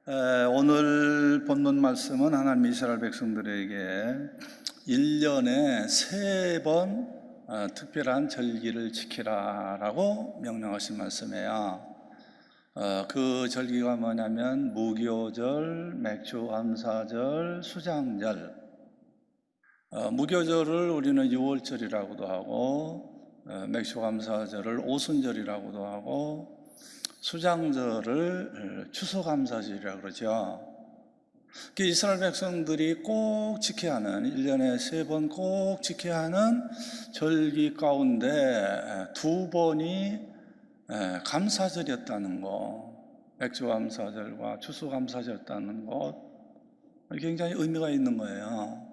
오늘 본문 말씀은 하나님 이스라엘 백성들에게 1년에 3번 특별한 절기를 지키라 라고 명령하신 말씀이에요. 그 절기가 뭐냐면 무교절, 맥주감사절, 수장절. 무교절을 우리는 6월절이라고도 하고 맥주감사절을 오순절이라고도 하고 수장절을 추수감사절이라고 그러죠. 이스라엘 백성들이 꼭 지켜야 하는 1년에 3번 꼭 지켜야 하는 절기 가운데 2번이 감사절이었다는 거, 맥주감사절과 추수감사절이었다는 것, 굉장히 의미가 있는 거예요.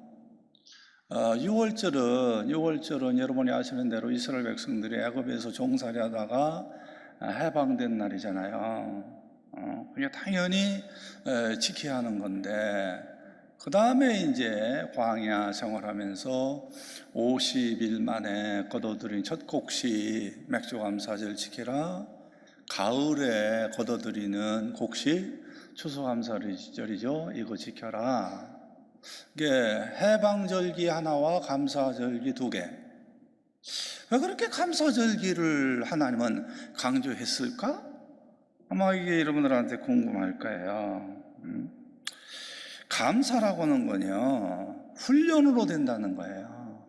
6월절은 여러분이 아시는 대로 이스라엘 백성들이 애굽에서 종살이 하다가 해방된 날이잖아요. 그냥 당연히 지켜야 하는 건데, 그 다음에 이제 광야 생활하면서 50일 만에 거둬들인 첫 곡식 맥주감사절 지키라, 가을에 거둬들이는 곡식 추수감사절이죠. 이거 지켜라. 이게 해방절기 하나와 감사절기 2개. 왜 그렇게 감사절기를 하나님은 강조했을까? 아마 이게 여러분들한테 궁금할 거예요. 감사라고 하는 건요, 훈련으로 된다는 거예요.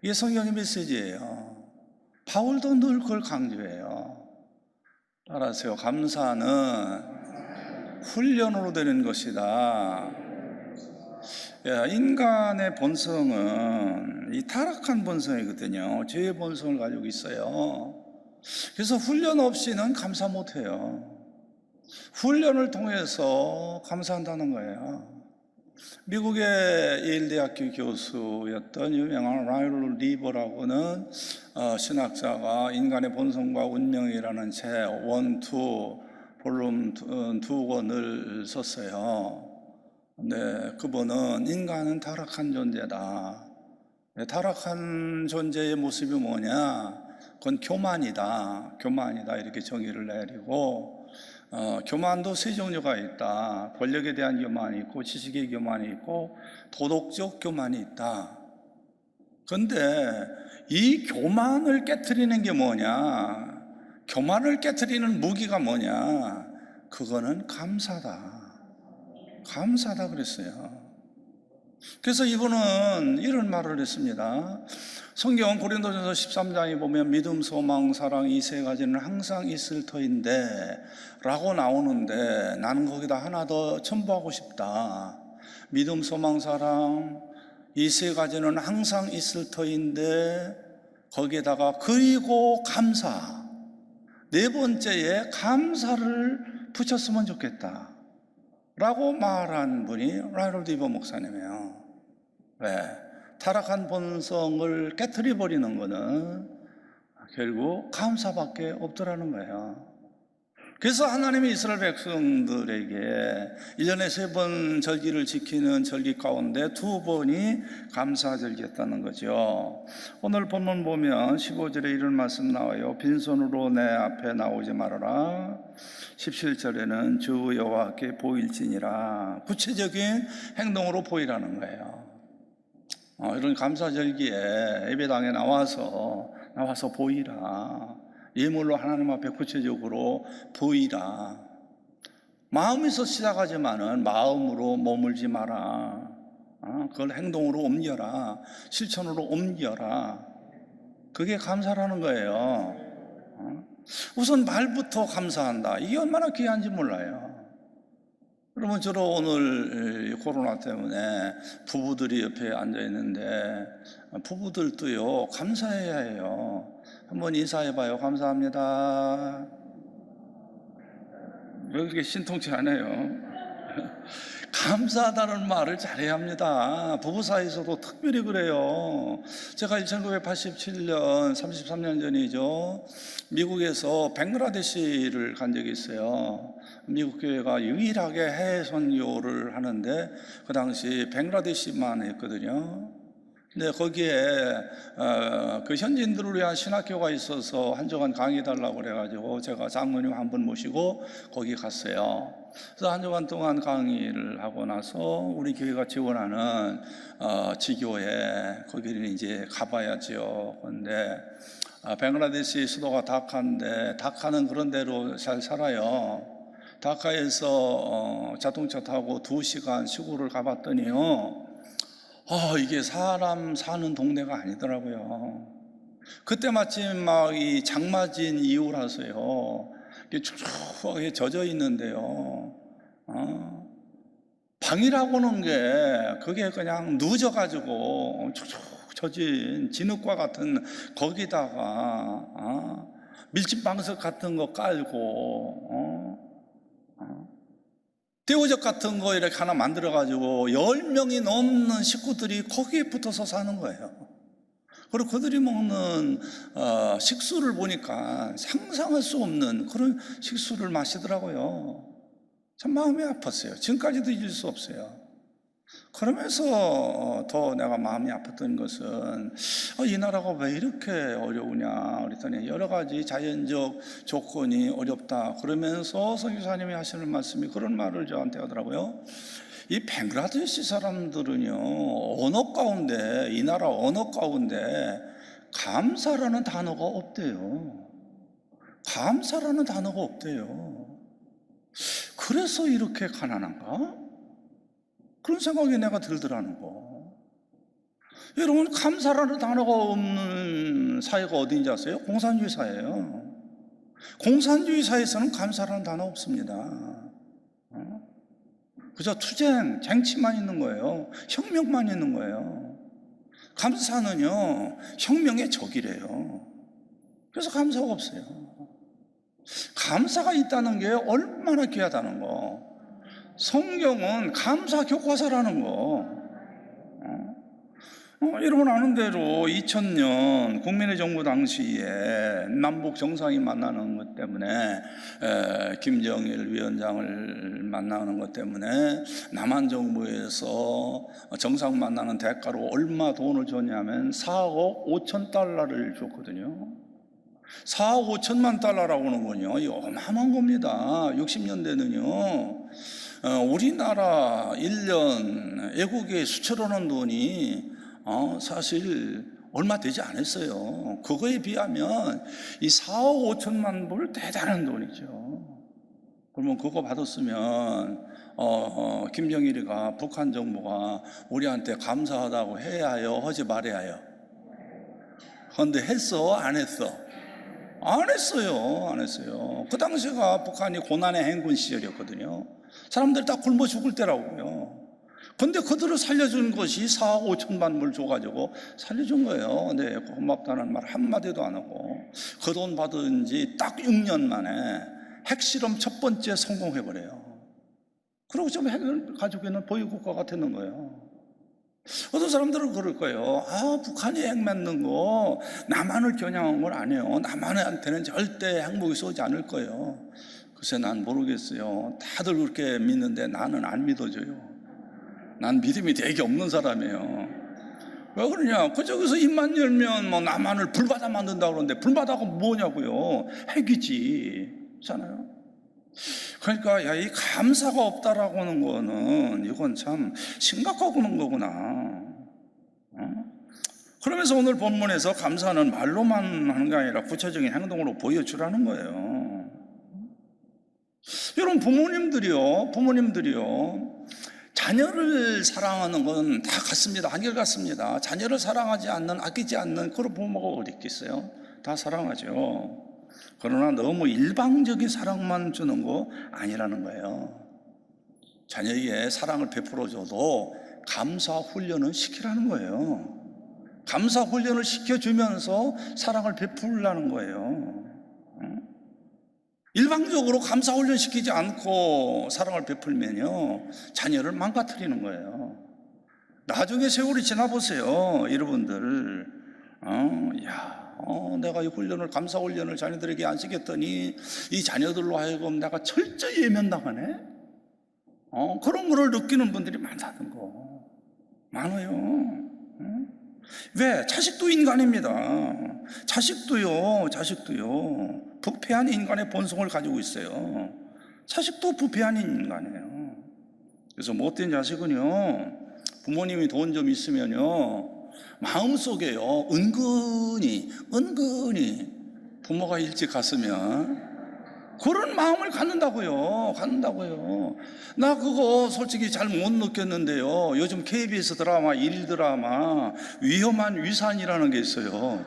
이게 성경의 메시지예요. 바울도 늘 그걸 강조해요. 알았어요. 감사는 훈련으로 되는 것이다. 인간의 본성은 이 타락한 본성이거든요. 죄의 본성을 가지고 있어요. 그래서 훈련 없이는 감사 못해요. 훈련을 통해서 감사한다는 거예요. 미국의 예일대학교 교수였던 유명한 라이럴 리버라고는 신학자가 인간의 본성과 운명이라는 책 1, 2 볼륨 2권을 썼어요. 네, 그분은 인간은 타락한 존재다. 타락한 존재의 모습이 뭐냐? 그건 교만이다. 이렇게 정의를 내리고, 교만도 세 종류가 있다. 권력에 대한 교만이 있고, 지식의 교만이 있고, 도덕적 교만이 있다. 그런데 이 교만을 깨트리는 게 뭐냐? 교만을 깨트리는 무기가 뭐냐? 그거는 감사다 그랬어요. 그래서 이분은 이런 말을 했습니다. 성경 고린도전서 13장에 보면 믿음, 소망, 사랑 이 세 가지는 항상 있을 터인데 라고 나오는데, 나는 거기다 하나 더 첨부하고 싶다. 믿음, 소망, 사랑 이 세 가지는 항상 있을 터인데 거기에다가 그리고 감사, 네 번째에 감사를 붙였으면 좋겠다 라고 말한 분이 라이롤드 리버 목사님이에요. 왜? 타락한 본성을 깨트려 버리는 거는 결국 감사밖에 없더라는 거예요. 그래서 하나님이 이스라엘 백성들에게 1년에 3번 절기를 지키는 절기 가운데 2번이 감사절기였다는 거죠. 오늘 본문 보면 15절에 이런 말씀 나와요. 빈손으로 내 앞에 나오지 말아라. 17절에는 주 여호와께 보일지니라. 구체적인 행동으로 보이라는 거예요. 이런 감사절기에 예배당에 나와서 보이라. 예물로 하나님 앞에 구체적으로 보이라. 마음에서 시작하지만은 마음으로 머물지 마라. 그걸 행동으로 옮겨라. 실천으로 옮겨라. 그게 감사라는 거예요. 우선 말부터 감사한다. 이게 얼마나 귀한지 몰라요. 여러분, 저도 오늘 코로나 때문에 부부들이 옆에 앉아 있는데, 부부들도요 감사해야 해요. 한번 인사해봐요. 감사합니다. 왜 그렇게 신통치 않아요? 감사하다는 말을 잘해야 합니다. 부부 사이에서도 특별히 그래요. 제가 1987년 33년 전이죠, 미국에서 벵글라데시를 간 적이 있어요. 미국 교회가 유일하게 해외 선교를 하는데 그 당시 벵글라데시만 했거든요. 근데 거기에 그 현지인들을 위한 신학교가 있어서 한 주간 강의 달라고 그래가지고 제가 장로님 한 분 모시고 거기 갔어요. 그래서 한 주간 동안 강의를 하고 나서 우리 교회가 지원하는 지교에 거기를 이제 가봐야지요. 그런데 벵글라데시 수도가 다카인데 다카는 그런 대로 잘 살아요. 다카에서 자동차 타고 2시간 시골을 가봤더니요, 이게 사람 사는 동네가 아니더라고요. 그때 마침 막 이 장마진 이후라서요, 이게 축축하게 젖어 있는데요, 방이라고는 게 그게 그냥 누져가지고 축축 젖은 진흙과 같은 거기다가 밀짚방석 같은 거 깔고 떼오적 같은 거 이렇게 하나 만들어가지고 10명이 넘는 식구들이 거기에 붙어서 사는 거예요. 그리고 그들이 먹는 식수를 보니까 상상할 수 없는 그런 식수를 마시더라고요. 참 마음이 아팠어요. 지금까지도 잊을 수 없어요. 그러면서 더 내가 마음이 아팠던 것은 이 나라가 왜 이렇게 어려우냐 그랬더니 여러 가지 자연적 조건이 어렵다. 그러면서 선교사님이 하시는 말씀이 그런 말을 저한테 하더라고요. 이 벵글라데시 사람들은요, 언어 가운데, 이 나라 언어 가운데 감사라는 단어가 없대요. 감사라는 단어가 없대요. 그래서 이렇게 가난한가? 그런 생각이 내가 들더라는 거. 여러분, 감사라는 단어가 없는 사회가 어딘지 아세요? 공산주의 사회예요. 공산주의 사회에서는 감사라는 단어 없습니다. 그저 투쟁, 쟁취만 있는 거예요. 혁명만 있는 거예요. 감사는요, 혁명의 적이래요. 그래서 감사가 없어요. 감사가 있다는 게 얼마나 귀하다는 거. 성경은 감사 교과서라는 거. 여러분 아는 대로 2000년 국민의 정부 당시에 남북 정상이 만나는 것 때문에 김정일 위원장을 만나는 것 때문에 남한 정부에서 정상 만나는 대가로 얼마 돈을 줬냐면 4억 5천 달러를 줬거든요. 4억 5천만 달러라고 하는군요. 이 어마어마한 겁니다. 60년대는요. 우리나라 1년 애국에 수출하는 돈이 사실 얼마 되지 않았어요. 그거에 비하면 이 4억 5천만 불 대단한 돈이죠. 그러면 그거 받았으면 김정일이가 북한 정부가 우리한테 감사하다고 해야 해요? 하지 말아야 해요? 그런데 했어? 안 했어? 안 했어요. 안 했어요. 그 당시가 북한이 고난의 행군 시절이었거든요. 사람들이 다 굶어 죽을 때라고요. 근데 그들을 살려준 것이 4억 5천만 불 줘가지고 살려준 거예요. 근데 고맙다는 말 한마디도 안 하고 그 돈 받은 지 딱 6년 만에 핵실험 첫 번째 성공해버려요. 그리고 좀 핵을 가지고 있는 보유국가가 되는 거예요. 어떤 사람들은 그럴 거예요. 북한이 핵 맺는 거 남한을 겨냥한 건 아니에요. 남한한테는 절대 핵무기 쏘지 않을 거예요. 글쎄 난 모르겠어요. 다들 그렇게 믿는데 나는 안 믿어져요. 난 믿음이 되게 없는 사람이에요. 왜 그러냐? 저기서 입만 열면 뭐 남한을 불바다 만든다고 그러는데 불바다가 뭐냐고요? 핵이지. 잖아요. 그러니까 이 감사가 없다라고 하는 거는 이건 참 심각하고 그런 거구나. 그러면서 오늘 본문에서 감사는 말로만 하는 게 아니라 구체적인 행동으로 보여주라는 거예요. 여러분 부모님들이요 자녀를 사랑하는 건 다 같습니다. 한결같습니다. 자녀를 사랑하지 않는, 아끼지 않는 그런 부모가 어디 있겠어요? 다 사랑하죠. 그러나 너무 일방적인 사랑만 주는 거 아니라는 거예요. 자녀에게 사랑을 베풀어줘도 감사 훈련을 시키라는 거예요. 감사 훈련을 시켜주면서 사랑을 베풀라는 거예요. 일방적으로 감사 훈련 시키지 않고 사랑을 베풀면요, 자녀를 망가뜨리는 거예요. 나중에 세월이 지나보세요, 여러분들. 내가 이 훈련을, 감사 훈련을 자녀들에게 안 시켰더니 이 자녀들로 하여금 내가 철저히 예면당하네? 그런 거를 느끼는 분들이 많다는 거. 많아요. 왜? 자식도 인간입니다. 자식도요. 부패한 인간의 본성을 가지고 있어요. 자식도 부패한 인간이에요. 그래서 못된 자식은요, 부모님이 돈 좀 있으면요, 마음속에요, 은근히 부모가 일찍 갔으면 그런 마음을 갖는다고요. 나 그거 솔직히 잘 못 느꼈는데요, 요즘 KBS 드라마, 일드라마 위험한 위산이라는 게 있어요.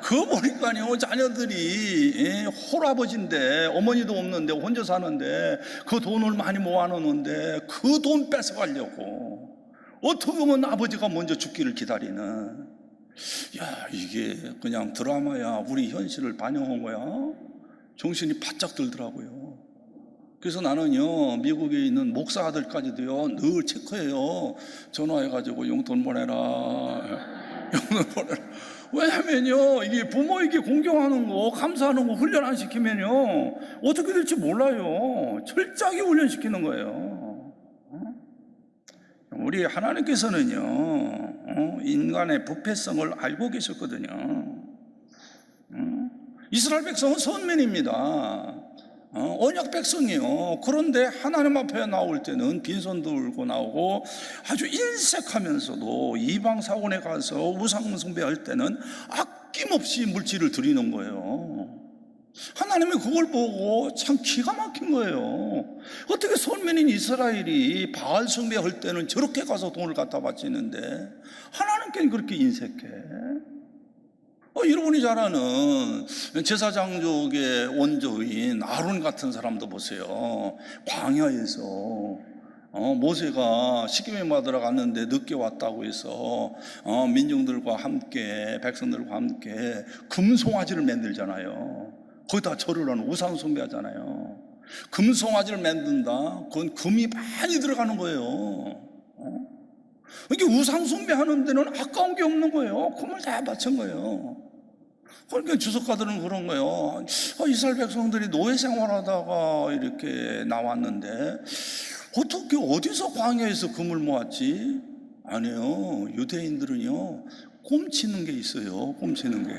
그거 보니까요, 자녀들이 홀아버지인데, 어머니도 없는데 혼자 사는데 그 돈을 많이 모아놓는데 그 돈 뺏어가려고, 어떻게 보면 아버지가 먼저 죽기를 기다리는, 야, 이게 그냥 드라마야, 우리 현실을 반영한 거야? 정신이 바짝 들더라고요. 그래서 나는요, 미국에 있는 목사들까지도요, 늘 체크해요. 전화해가지고 용돈 보내라. 왜냐면요, 이게 부모에게 공경하는 거, 감사하는 거 훈련 안 시키면요, 어떻게 될지 몰라요. 철저하게 훈련시키는 거예요. 우리 하나님께서는요, 인간의 부패성을 알고 계셨거든요. 이스라엘 백성은 선민입니다. 언약 백성이에요. 그런데 하나님 앞에 나올 때는 빈손 들고 나오고, 아주 인색하면서도 이방 사원에 가서 우상 숭배할 때는 아낌없이 물질을 드리는 거예요. 하나님이 그걸 보고 참 기가 막힌 거예요. 어떻게 선민인 이스라엘이 바알 숭배할 때는 저렇게 가서 돈을 갖다 바치는데 하나님께는 그렇게 인색해? 여러분이 잘 아는 제사장족의 원조인 아론 같은 사람도 보세요. 광야에서 모세가 십계명 받으러 갔는데 늦게 왔다고 해서 민중들과 함께, 백성들과 함께 금송아지를 만들잖아요. 거기다 절을 하는, 우상 숭배하잖아요. 금송아지를 만든다? 그건 금이 많이 들어가는 거예요. 이게 우상 숭배하는 데는 아까운 게 없는 거예요. 금을 다 바친 거예요. 그러니까 주석가들은 그런 거예요. 이스라엘 백성들이 노예 생활하다가 이렇게 나왔는데 어떻게, 어디서 광야에서 금을 모았지? 아니요, 유대인들은요, 꼼치는 게 있어요. 꼼치는 게.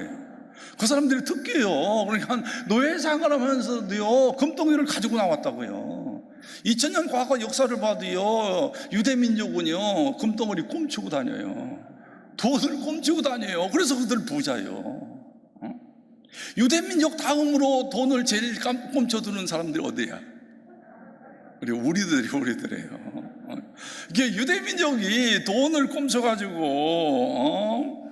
그 사람들이 특기예요. 그러니까 노예 생활하면서도요, 금덩이를 가지고 나왔다고요. 2000년 과거 역사를 봐도요, 유대민족은요, 금덩어리 꼼치고 다녀요. 돈을 꼼치고 다녀요. 그래서 그들 부자예요. 유대민족 다음으로 돈을 제일 꼼쳐두는 사람들이 어디야? 우리들이에요. 이게 유대민족이 돈을 꼼쳐가지고,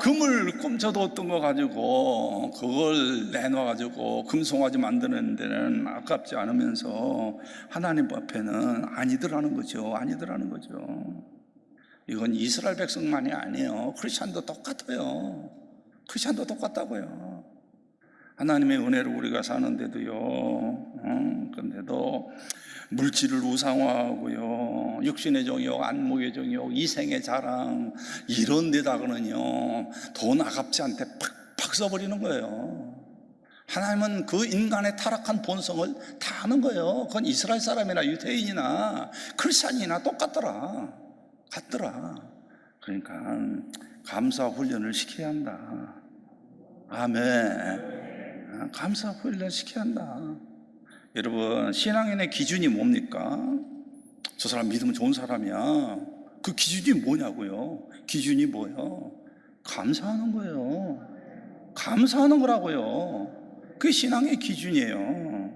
금을 꼼쳐뒀던 거 가지고 그걸 내놔가지고 금송아지 만드는 데는 아깝지 않으면서 하나님 앞에는 아니더라는 거죠. 이건 이스라엘 백성만이 아니에요. 크리스찬도 똑같아요. 크리스찬도 똑같다고요. 하나님의 은혜로 우리가 사는데도요, 근데도 물질을 우상화하고요, 육신의 정욕, 안목의 정욕, 이생의 자랑, 이런 데다가는요, 돈 아깝지 않게 팍팍 써버리는 거예요. 하나님은 그 인간의 타락한 본성을 다 아는 거예요. 그건 이스라엘 사람이나 유대인이나 크리스찬이나 똑같더라. 그러니까 감사 훈련을 시켜야 한다. 아멘. 감사 훈련 시켜야 한다. 여러분, 신앙인의 기준이 뭡니까? 저 사람 믿으면 좋은 사람이야. 그 기준이 뭐냐고요? 기준이 뭐예요? 감사하는 거예요. 감사하는 거라고요. 그게 신앙의 기준이에요.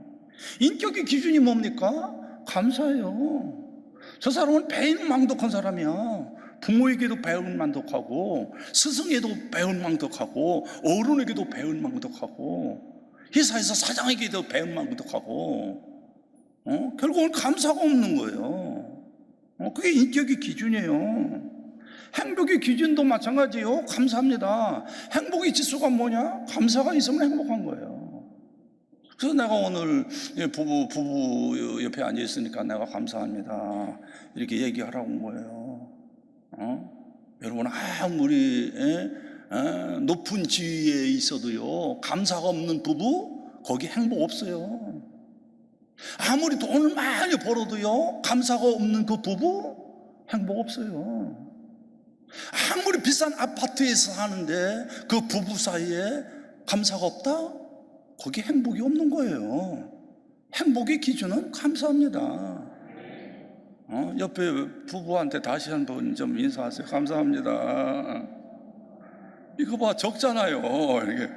인격의 기준이 뭡니까? 감사해요. 저 사람은 배은망덕한 사람이야. 부모에게도 배은망덕하고, 스승에도 배은망덕하고, 어른에게도 배은망덕하고, 회사에서 사장에게도 배은망덕하고, 결국은 감사가 없는 거예요. 그게 인격의 기준이에요. 행복의 기준도 마찬가지예요. 감사합니다. 행복의 지수가 뭐냐? 감사가 있으면 행복한 거예요. 그래서 내가 오늘 부부 옆에 앉아 있으니까 내가 감사합니다, 이렇게 얘기하라고 온 거예요. 여러분, 아무리 높은 지위에 있어도요, 감사가 없는 부부, 거기 행복 없어요. 아무리 돈을 많이 벌어도요, 감사가 없는 그 부부, 행복 없어요. 아무리 비싼 아파트에서 사는데 그 부부 사이에 감사가 없다? 거기 행복이 없는 거예요. 행복의 기준은 감사합니다. 옆에 부부한테 다시 한번 좀 인사하세요. 감사합니다. 이거 봐, 적잖아요. 이렇게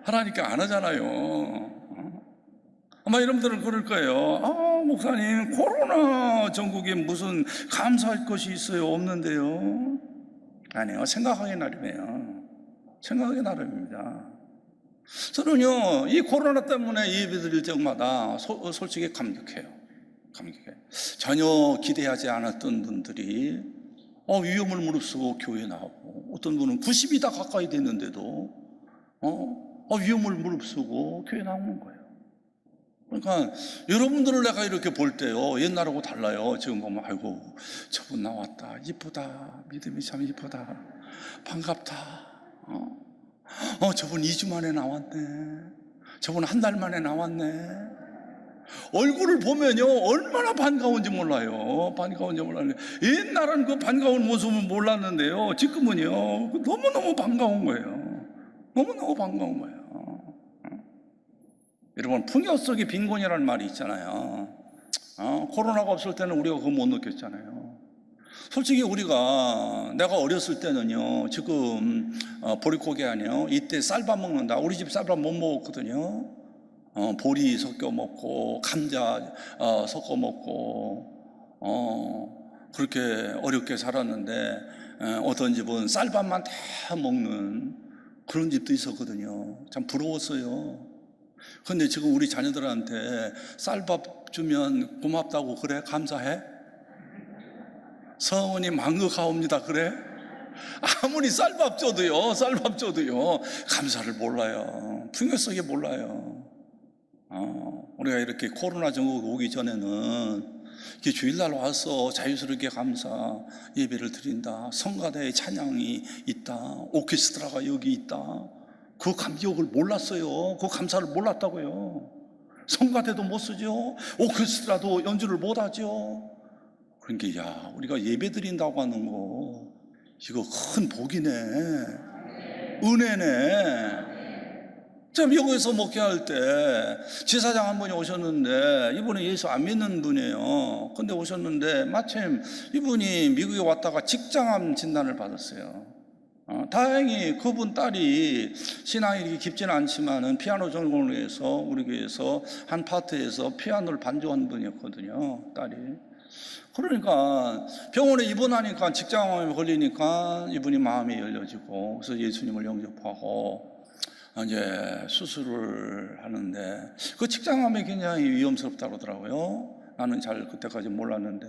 하라니까 안 하잖아요. 아마 여러분들은 그럴 거예요. 목사님, 코로나 전국에 무슨 감사할 것이 있어요? 없는데요. 아니요, 생각하기 나름이에요. 생각하기 나름입니다. 저는요, 이 코로나 때문에 예배 드릴 때마다 솔직히 감격해요. 전혀 기대하지 않았던 분들이 위험을 무릅쓰고 교회에 나오고, 어떤 분은 90이 다 가까이 됐는데도 위험을 무릅쓰고 교회에 나오는 거예요. 그러니까 여러분들을 내가 이렇게 볼 때요, 옛날하고 달라요. 지금 보면 아이고 저분 나왔다, 이쁘다, 믿음이 참 이쁘다, 반갑다, 저분 2주 만에 나왔네, 저분 한 달 만에 나왔네. 얼굴을 보면요 얼마나 반가운지 몰라요. 옛날은 그 반가운 모습을 몰랐는데요, 지금은요 너무너무 반가운 거예요. 너무너무 반가운 거예요. 여러분, 풍요 속의 빈곤이라는 말이 있잖아요. 코로나가 없을 때는 우리가 그거 못 느꼈잖아요. 솔직히 내가 어렸을 때는요, 지금 보릿고개 아니에요. 이때 쌀밥 먹는다. 우리 집 쌀밥 못 먹었거든요. 보리 섞어 먹고 감자 섞어 먹고 그렇게 어렵게 살았는데, 어떤 집은 쌀밥만 다 먹는 그런 집도 있었거든요. 참 부러웠어요. 근데 지금 우리 자녀들한테 쌀밥 주면 고맙다고 그래? 감사해? 성은이 망극하옵니다 그래? 아무리 쌀밥 줘도요 감사를 몰라요. 풍요 속에 몰라요. 우리가 이렇게 코로나 전국 오기 전에는 이렇게 주일날 와서 자유스럽게 감사 예배를 드린다, 성가대의 찬양이 있다, 오케스트라가 여기 있다, 그 감격을 몰랐어요. 그 감사를 몰랐다고요. 성가대도 못 쓰죠. 오케스트라도 연주를 못 하죠. 그러니까 우리가 예배 드린다고 하는 거, 이거 큰 복이네, 은혜네. 제가 미국에서 목회할 때 지사장 한 분이 오셨는데, 이분이 예수 안 믿는 분이에요. 근데 오셨는데 마침 이분이 미국에 왔다가 직장암 진단을 받았어요. 다행히 그분 딸이 신앙이 이렇게 깊지는 않지만은 피아노 전공을 해서 우리 교회에서 한 파트에서 피아노를 반주한 분이었거든요, 딸이. 그러니까 병원에 입원하니까 직장암에 걸리니까 이분이 마음이 열려지고, 그래서 예수님을 영접하고 이제 수술을 하는데, 그 직장암이 굉장히 위험스럽다고 그러더라고요. 나는 잘 그때까지 몰랐는데,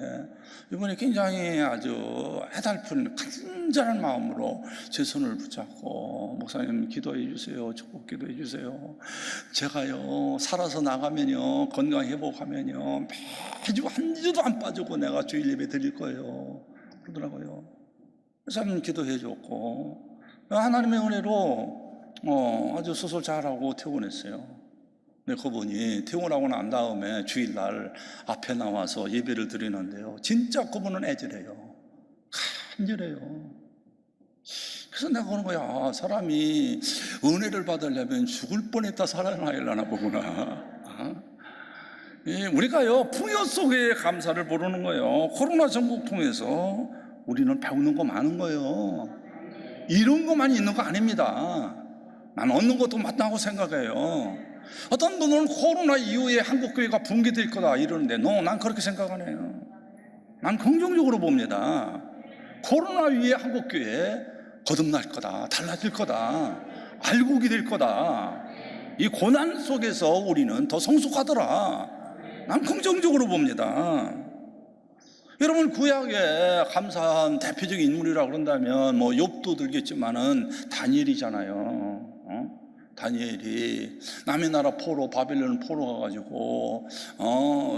이분이 굉장히 아주 해달픈 간절한 마음으로 제 손을 붙잡고, 목사님 기도해 주세요, 축복 기도해 주세요. 제가요 살아서 나가면요, 건강 회복하면요 매주 한 주도 안 빠지고 내가 주일 예배 드릴 거예요 그러더라고요. 그래서 기도해 줬고, 하나님의 은혜로 아주 수술 잘하고 퇴원했어요. 근데 그분이 퇴원하고 난 다음에 주일날 앞에 나와서 예배를 드리는데요, 진짜 그분은 애절해요. 간절해요. 그래서 내가 그런 거야, 사람이 은혜를 받으려면 죽을 뻔했다 살아나려나 보구나. 우리가요 풍요 속에 감사를 부르는 거예요. 코로나 전국 통해서 우리는 배우는 거 많은 거예요. 이런 것만 있는 거 아닙니다. 난 얻는 것도 맞다고 생각해요. 어떤 분은 코로나 이후에 한국교회가 붕괴될 거다 이러는데, 난 그렇게 생각 안 해요. 난 긍정적으로 봅니다. 코로나 이후에 한국교회 거듭날 거다, 달라질 거다, 알곡이 될 거다. 이 고난 속에서 우리는 더 성숙하더라. 난 긍정적으로 봅니다. 여러분, 구약에 감사한 대표적인 인물이라고 그런다면 욥도 들겠지만은 다니엘이잖아요. 다니엘이 남의 나라 포로, 바벨론 포로 가가지고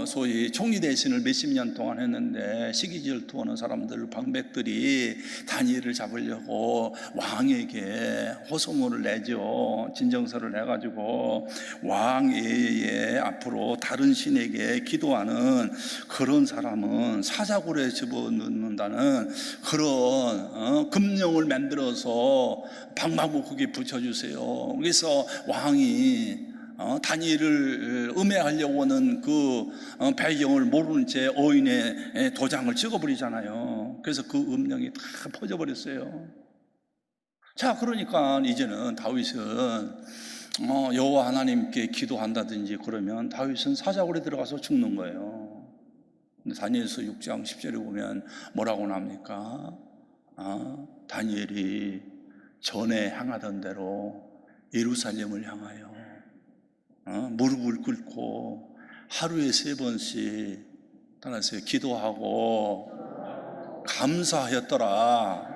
소위 총리 대신을 몇십 년 동안 했는데 시기질투하는 사람들, 방백들이 다니엘을 잡으려고 왕에게 호소문을 내죠. 진정서를 내가지고 왕의 앞으로 다른 신에게 기도하는 그런 사람은 사자굴에 집어넣는다는 그런 금령을 만들어서 방마구국에 붙여주세요. 그래서 왕이 다니엘을 음해하려고 하는 그 배경을 모르는 채 어인의 도장을 찍어버리잖아요. 그래서 그 음령이 다 퍼져버렸어요. 자, 그러니까 이제는 다윗은 여호와 하나님께 기도한다든지 그러면 다윗은 사자굴에 들어가서 죽는 거예요. 근데 다니엘서 6장 10절에 보면 뭐라고 나옵니까? 다니엘이 전에 향하던 대로 예루살렘을 향하여 무릎을 꿇고 하루에 3번씩 따라서 기도하고 감사하였더라.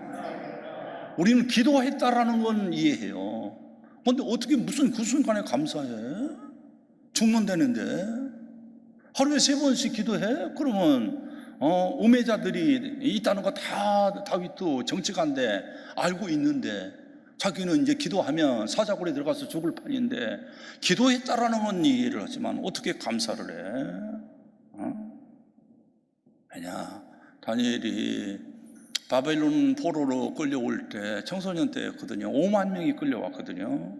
우리는 기도했다라는 건 이해해요. 근데 어떻게 무슨 그 순간에 감사해? 죽는다는데 하루에 3번씩 기도해? 그러면 음해자들이 있다는 거 다 다윗도 정직한데 알고 있는데 자기는 이제 기도하면 사자굴에 들어가서 죽을 판인데 기도했다라는 건 이해를 하지만 어떻게 감사를 해? 왜냐, 다니엘이 바벨론 포로로 끌려올 때 청소년 때였거든요. 5만 명이 끌려왔거든요.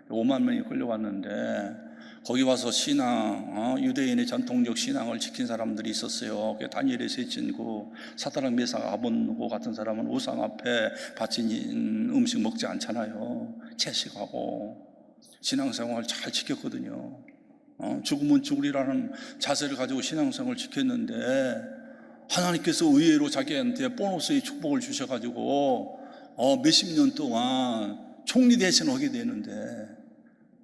5만 명이 끌려왔는데 거기 와서 신앙, 유대인의 전통적 신앙을 지킨 사람들이 있었어요. 다니엘의 세 친구, 사드락, 메삭, 아벳느고 같은 사람은 우상 앞에 바친 음식 먹지 않잖아요. 채식하고 신앙생활 잘 지켰거든요. 죽으면 죽으리라는 자세를 가지고 신앙생활을 지켰는데 하나님께서 의외로 자기한테 보너스의 축복을 주셔가지고 몇십 년 동안 총리 대신 하게 되는데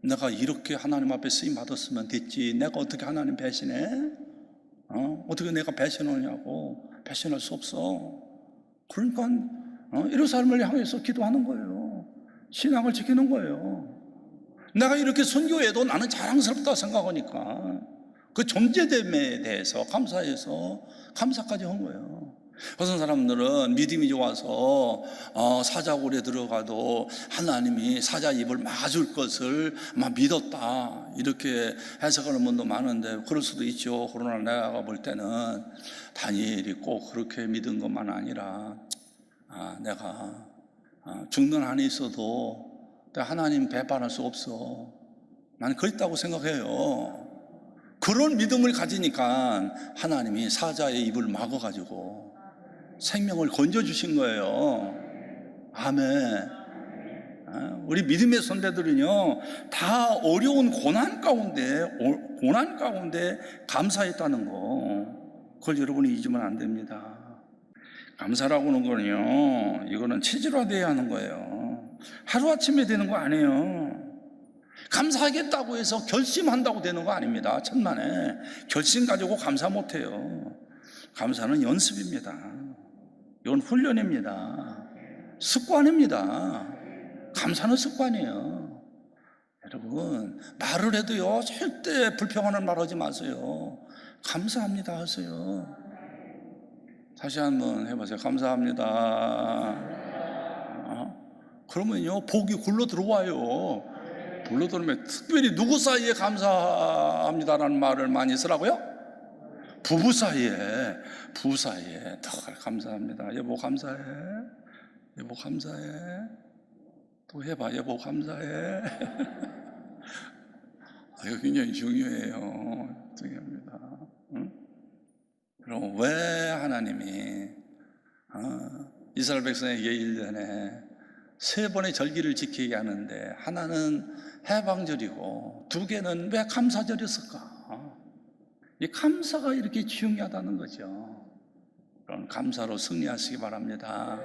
내가 이렇게 하나님 앞에 쓰임 받았으면 됐지, 내가 어떻게 하나님 배신해? 어떻게 내가 배신하냐고. 배신할 수 없어. 그러니까 이런 삶을 향해서 기도하는 거예요. 신앙을 지키는 거예요. 내가 이렇게 선교해도 나는 자랑스럽다 생각하니까 그 존재됨에 대해서 감사해서 감사까지 한 거예요. 어떤 사람들은 믿음이 좋아서 사자굴에 들어가도 하나님이 사자 입을 막아줄 것을 막 믿었다 이렇게 해석하는 분도 많은데 그럴 수도 있죠. 그러나 내가 볼 때는 다니엘이 꼭 그렇게 믿은 것만 아니라 내가 죽는 한이 있어도 하나님 배반할 수 없어, 나는 그랬다고 생각해요. 그런 믿음을 가지니까 하나님이 사자의 입을 막아가지고 생명을 건져주신 거예요. 아멘. 우리 믿음의 선배들은요, 다 어려운 고난 가운데 감사했다는 거, 그걸 여러분이 잊으면 안 됩니다. 감사라고 하는 거는요, 이거는 체질화되어야 하는 거예요. 하루아침에 되는 거 아니에요. 감사하겠다고 해서 결심한다고 되는 거 아닙니다. 천만에 결심 가지고 감사 못해요. 감사는 연습입니다. 이건 훈련입니다. 습관입니다. 감사는 습관이에요. 여러분, 말을 해도요, 절대 불평하는 말 하지 마세요. 감사합니다 하세요. 다시 한번 해보세요. 감사합니다. 그러면요, 복이 굴러 들어와요. 굴러 들어오면 특별히 누구 사이에 감사합니다라는 말을 많이 쓰라고요? 부부 사이에 더 감사합니다. 여보 감사해. 여보 감사해. 또 해봐. 여보 감사해. 이거 굉장히 중요해요. 중요합니다. 응? 그럼 왜 하나님이 이스라엘 백성에게 1년에 3번의 절기를 지키게 하는데 하나는 해방절이고 2개는 왜 감사절이었을까? 이 감사가 이렇게 중요하다는 거죠. 그런 감사로 승리하시기 바랍니다.